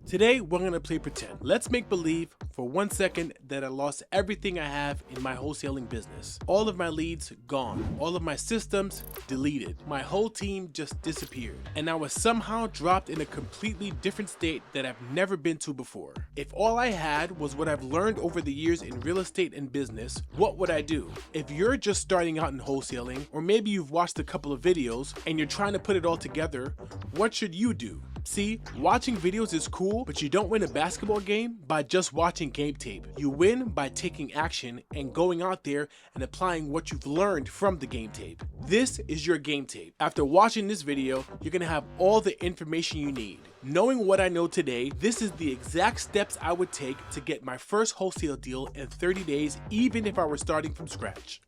Today, we're gonna play pretend. Let's make believe for 1 second that I lost everything I have in my wholesaling business. All of my leads gone. All of my systems deleted. My whole team just disappeared. And I was somehow dropped in a completely different state that I've never been to before. If all I had was what I've learned over the years in real estate and business, what would I do? If you're just starting out in wholesaling, or maybe you've watched a couple of videos and you're trying to put it all together, what should you do? See, watching videos is cool, but you don't win a basketball game by just watching game tape. You win by taking action and going out there and applying what you've learned from the game tape. This is your game tape. After watching this video, you're gonna have all the information you need. Knowing what I know today, this is the exact steps I would take to get my first wholesale deal in 30 days, even if I were starting from scratch.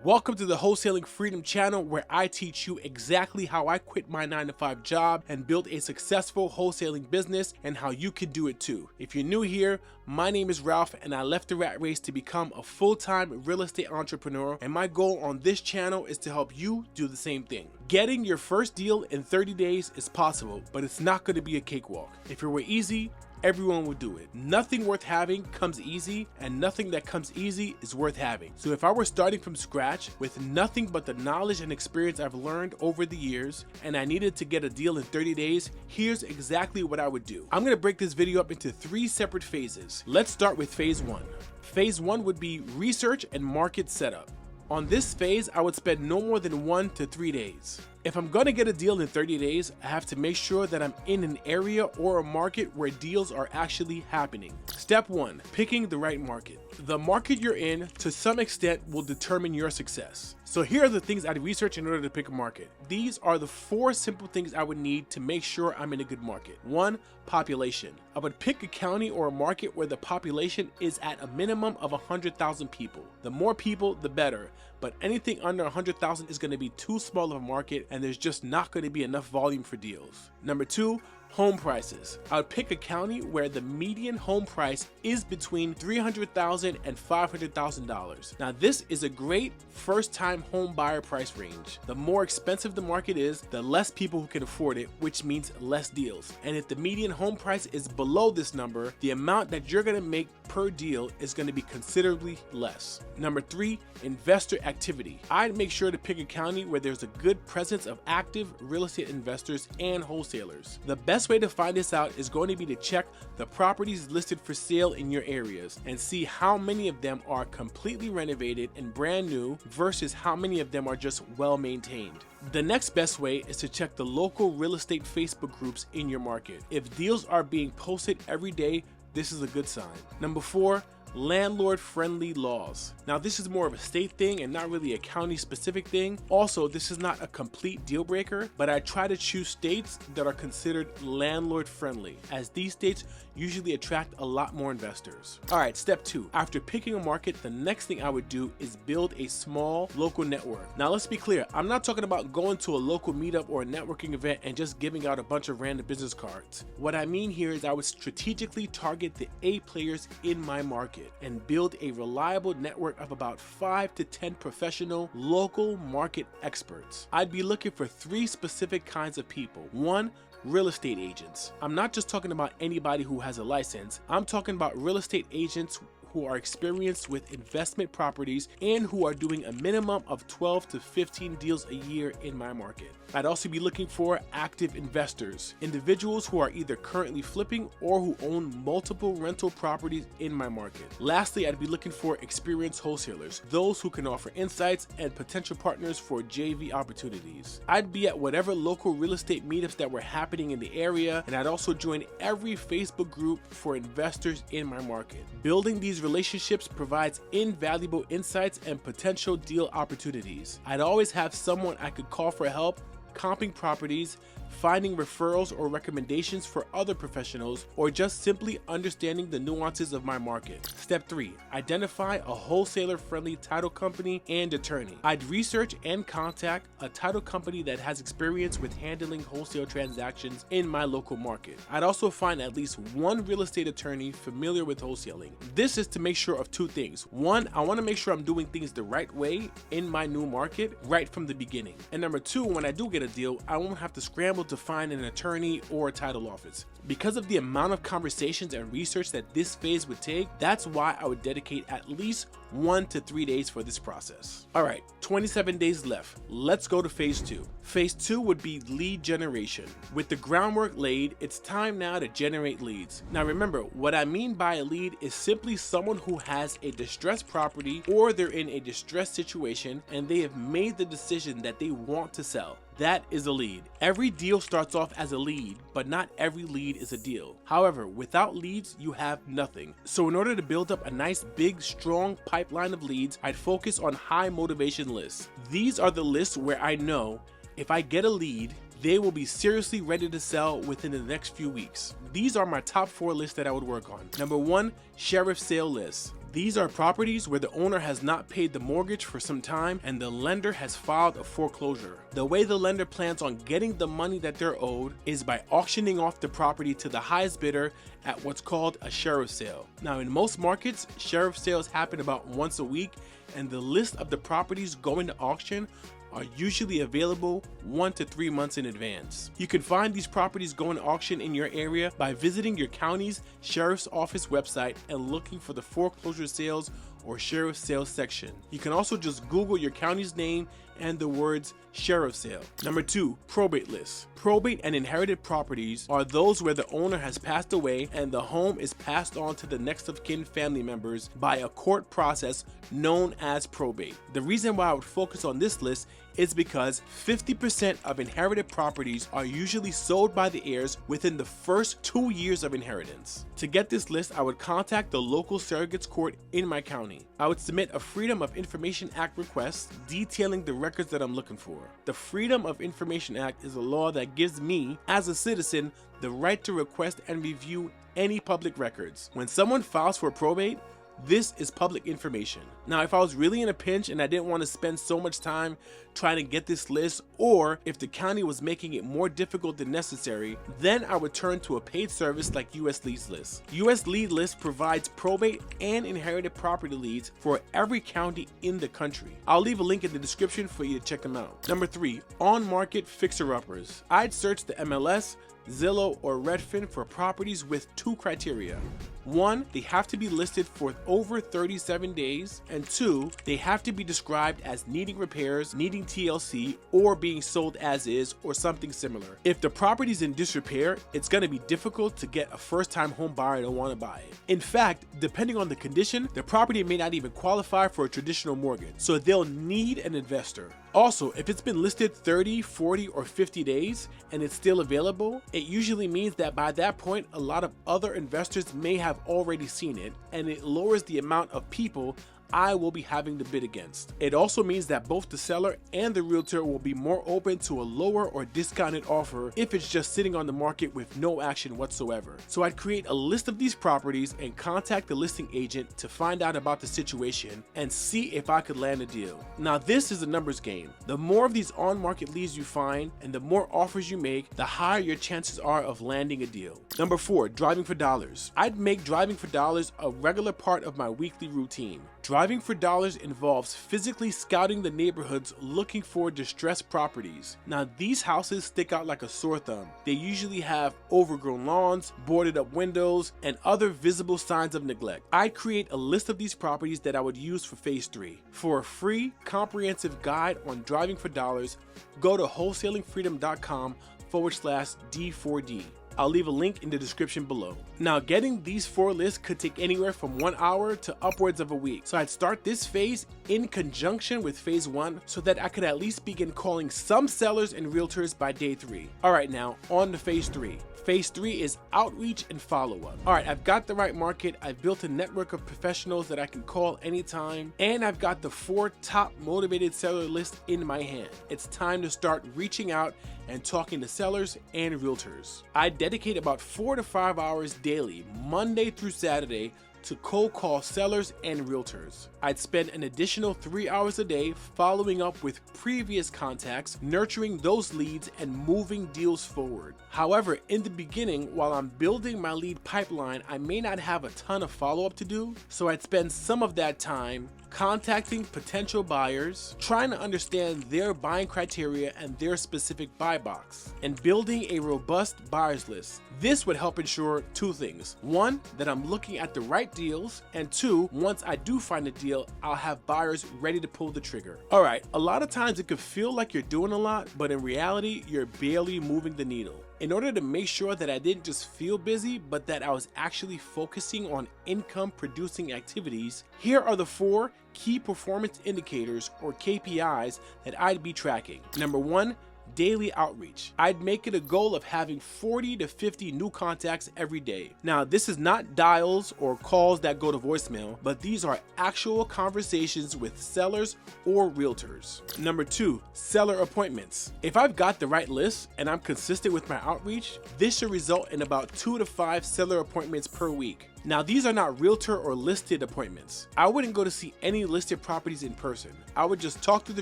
Welcome to the Wholesaling Freedom channel, where I teach you exactly how I quit my 9-to-5 job and built a successful wholesaling business and how you can do it too. If you're new here, my name is Ralph and I left the rat race to become a full-time real estate entrepreneur, and my goal on this channel is to help you do the same thing. Getting your first deal in 30 days is possible, but it's not going to be a cakewalk. If it were easy, everyone would do it. Nothing worth having comes easy, and nothing that comes easy is worth having. So if I were starting from scratch with nothing but the knowledge and experience I've learned over the years, and I needed to get a deal in 30 days, here's exactly what I would do. I'm gonna break this video up into 3 separate phases. Let's start with phase 1. Phase 1 would be research and market setup. On this phase, I would spend no more than 1 to 3 days. If I'm gonna get a deal in 30 days, I have to make sure that I'm in an area or a market where deals are actually happening. Step 1, picking the right market. The market you're in, to some extent, will determine your success. So here are the things I'd research in order to pick a market. These are the 4 simple things I would need to make sure I'm in a good market. 1, population. I would pick a county or a market where the population is at a minimum of 100,000 people. The more people, the better. But anything under 100,000 is going to be too small of a market, and there's just not going to be enough volume for deals. Number 2, home prices. I would pick a county where the median home price is between $300,000 and $500,000. Now, this is a great first-time home buyer price range. The more expensive the market is, the less people who can afford it, which means less deals. And if the median home price is below this number, the amount that you're going to make per deal is going to be considerably less. Number 3, investor activity. I'd make sure to pick a county where there's a good presence of active real estate investors and wholesalers. The best way to find this out is going to be to check the properties listed for sale in your areas and see how many of them are completely renovated and brand new versus how many of them are just well maintained. The next best way is to check the local real estate Facebook groups in your market. If deals are being posted every day, this is a good sign. Number 4, landlord-friendly laws. Now, this is more of a state thing and not really a county-specific thing. Also, this is not a complete deal breaker, but I try to choose states that are considered landlord-friendly, as these states usually attract a lot more investors. All right, step 2. After picking a market, the next thing I would do is build a small local network. Now, let's be clear. I'm not talking about going to a local meetup or a networking event and just giving out a bunch of random business cards. What I mean here is I would strategically target the A players in my market and build a reliable network of about 5 to 10 professional local market experts. I'd be looking for 3 specific kinds of people. 1, real estate agents. I'm not just talking about anybody who has a license. I'm talking about real estate agents who are experienced with investment properties and who are doing a minimum of 12 to 15 deals a year in my market. I'd also be looking for active investors, individuals who are either currently flipping or who own multiple rental properties in my market. Lastly, I'd be looking for experienced wholesalers, those who can offer insights and potential partners for JV opportunities. I'd be at whatever local real estate meetups that were happening in the area, and I'd also join every Facebook group for investors in my market. Building these relationships provides invaluable insights and potential deal opportunities. I'd always have someone I could call for help comping properties, finding referrals or recommendations for other professionals, or just simply understanding the nuances of my market. Step 3. Identify a wholesaler-friendly title company and attorney. I'd research and contact a title company that has experience with handling wholesale transactions in my local market. I'd also find at least one real estate attorney familiar with wholesaling. This is to make sure of two things. One, I want to make sure I'm doing things the right way in my new market right from the beginning. And number two, when I do get a deal, I won't have to scramble to find an attorney or a title office. Because of the amount of conversations and research that this phase would take, that's why I would dedicate at least 1 to 3 days for this process. All right, 27 days left. Let's go to phase 2. Phase 2 would be lead generation. With the groundwork laid, it's time now to generate leads. Now remember, what I mean by a lead is simply someone who has a distressed property or they're in a distressed situation and they have made the decision that they want to sell. That is a lead. Every deal starts off as a lead, but not every lead is a deal. However, without leads, you have nothing. So in order to build up a nice, big, strong pipeline of leads, I'd focus on high motivation lists. These are the lists where I know if I get a lead, they will be seriously ready to sell within the next few weeks. These are my top 4 lists that I would work on. Number 1, sheriff sale lists. These are properties where the owner has not paid the mortgage for some time and the lender has filed a foreclosure. The way the lender plans on getting the money that they're owed is by auctioning off the property to the highest bidder at what's called a sheriff sale. Now in most markets, sheriff sales happen about once a week, and the list of the properties going to auction are usually available 1 to 3 months in advance. You can find these properties going to auction in your area by visiting your county's sheriff's office website and looking for the foreclosure sales or sheriff sales section. You can also just Google your county's name and the words sheriff sale. Number 2, probate lists. Probate and inherited properties are those where the owner has passed away and the home is passed on to the next of kin family members by a court process known as probate. The reason why I would focus on this list is because 50% of inherited properties are usually sold by the heirs within the first 2 years of inheritance. To get this list, I would contact the local surrogates court in my county. I would submit a Freedom of Information Act request detailing the records that I'm looking for. The Freedom of Information Act is a law that gives me, as a citizen, the right to request and review any public records. When someone files for probate, this is public information. Now, if I was really in a pinch and I didn't want to spend so much time trying to get this list, or if the county was making it more difficult than necessary, then I would turn to a paid service like US Leads List. US Lead List provides probate and inherited property leads for every county in the country. I'll leave a link in the description for you to check them out. Number 3, on-market fixer-uppers. I'd search the MLS, Zillow, or Redfin for properties with 2 criteria. 1, they have to be listed for over 37 days, and 2, they have to be described as needing repairs, needing TLC, or being sold as is or something similar. If the property's in disrepair, it's going to be difficult to get a first-time home buyer to want to buy it. In fact, depending on the condition, the property may not even qualify for a traditional mortgage, so they'll need an investor. Also, if it's been listed 30, 40, or 50 days and it's still available, it usually means that by that point, a lot of other investors may have already seen it, and it lowers the amount of people I will be having to bid against. It also means that both the seller and the realtor will be more open to a lower or discounted offer if it's just sitting on the market with no action whatsoever. So I'd create a list of these properties and contact the listing agent to find out about the situation and see if I could land a deal. Now this is a numbers game. The more of these on-market leads you find and the more offers you make, the higher your chances are of landing a deal. Number 4, driving for dollars. I'd make driving for dollars a regular part of my weekly routine. Driving for dollars involves physically scouting the neighborhoods looking for distressed properties. Now these houses stick out like a sore thumb. They usually have overgrown lawns, boarded up windows, and other visible signs of neglect. I'd create a list of these properties that I would use for phase 3. For a free comprehensive guide on driving for dollars, go to wholesalingfreedom.com/D4D. I'll leave a link in the description below. Now, getting these 4 lists could take anywhere from 1 hour to upwards of a week. So I'd start this phase in conjunction with phase 1 so that I could at least begin calling some sellers and realtors by day 3. All right, now on to phase 3. Phase 3 is outreach and follow-up. All right, I've got the right market, I've built a network of professionals that I can call anytime, and I've got the 4 top motivated seller lists in my hand. It's time to start reaching out and talking to sellers and realtors. I dedicate about 4 to 5 hours daily, Monday through Saturday, to cold call sellers and realtors. I'd spend an additional 3 hours a day following up with previous contacts, nurturing those leads and moving deals forward. However, in the beginning, while I'm building my lead pipeline, I may not have a ton of follow-up to do, so I'd spend some of that time contacting potential buyers, trying to understand their buying criteria and their specific buy box, and building a robust buyers list. This would help ensure 2 things. 1, that I'm looking at the right deals, and 2, once I do find a deal, I'll have buyers ready to pull the trigger. Alright, a lot of times it could feel like you're doing a lot, but in reality, you're barely moving the needle. In order to make sure that I didn't just feel busy, but that I was actually focusing on income producing activities, here are the 4 key performance indicators, or KPIs, that I'd be tracking. Number 1, daily outreach. I'd make it a goal of having 40 to 50 new contacts every day. Now, this is not dials or calls that go to voicemail, but these are actual conversations with sellers or realtors. Number 2, seller appointments. If I've got the right list and I'm consistent with my outreach, this should result in about 2 to 5 seller appointments per week. Now, these are not realtor or listed appointments. I wouldn't go to see any listed properties in person. I would just talk to the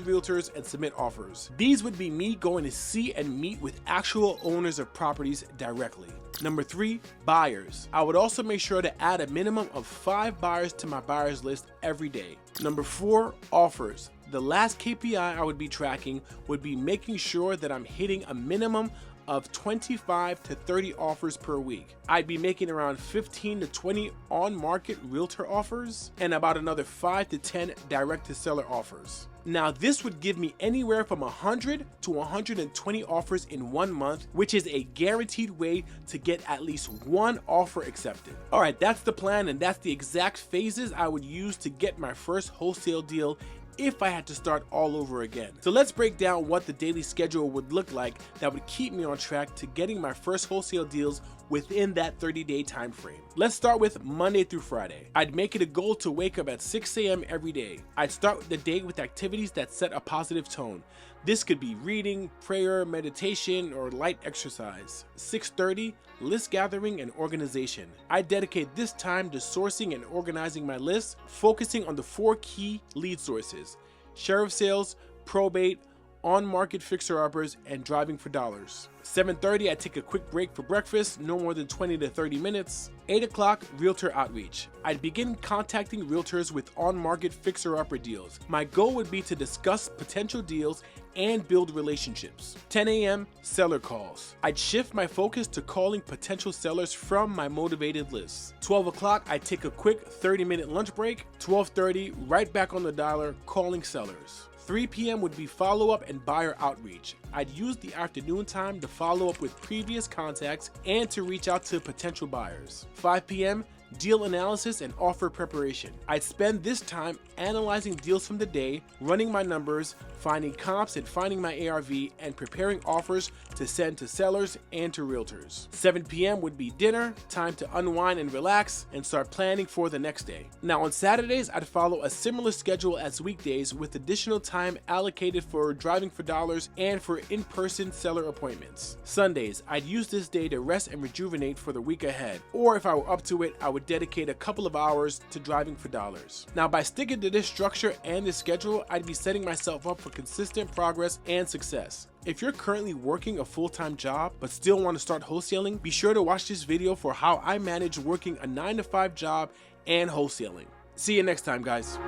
realtors and submit offers. These would be me going to see and meet with actual owners of properties directly. Number 3, buyers. I would also make sure to add a minimum of 5 buyers to my buyers list every day. Number 4, offers. The last KPI I would be tracking would be making sure that I'm hitting a minimum of 25 to 30 offers per week. I'd be making around 15 to 20 on-market realtor offers and about another 5 to 10 direct-to-seller offers. Now, this would give me anywhere from 100 to 120 offers in 1 month, which is a guaranteed way to get at least 1 offer accepted. Alright, that's the plan, and that's the exact phases I would use to get my first wholesale deal if I had to start all over again. So let's break down what the daily schedule would look like that would keep me on track to getting my first wholesale deals within that 30-day time frame. Let's start with Monday through Friday. I'd make it a goal to wake up at 6 a.m. every day. I'd start the day with activities that set a positive tone. This could be reading, prayer, meditation, or light exercise. 6:30, list gathering and organization. I dedicate this time to sourcing and organizing my list, focusing on the 4 key lead sources: sheriff sales, probate, on-market fixer-uppers, and driving for dollars. 7:30, I take a quick break for breakfast, no more than 20 to 30 minutes. 8 o'clock, realtor outreach. I'd begin contacting realtors with on-market fixer-upper deals. My goal would be to discuss potential deals and build relationships. 10 a.m., seller calls. I'd shift my focus to calling potential sellers from my motivated list. 12 o'clock, I'd take a quick 30-minute lunch break. 12:30, right back on the dialer, calling sellers. 3 p.m. would be follow-up and buyer outreach. I'd use the afternoon time to follow up with previous contacts and to reach out to potential buyers. 5 p.m., deal analysis and offer preparation. I'd spend this time analyzing deals from the day, running my numbers, finding comps and finding my ARV, and preparing offers to send to sellers and to realtors. 7 p.m. would be dinner, time to unwind and relax, and start planning for the next day. Now on Saturdays, I'd follow a similar schedule as weekdays, with additional time allocated for driving for dollars and for in-person seller appointments. Sundays, I'd use this day to rest and rejuvenate for the week ahead, or if I were up to it, I would dedicate a couple of hours to driving for dollars. Now, by sticking to this structure and this schedule, I'd be setting myself up for consistent progress and success. If you're currently working a full-time job but still want to start wholesaling, be sure to watch this video for how I manage working a 9-to-5 job and wholesaling. See you next time, guys.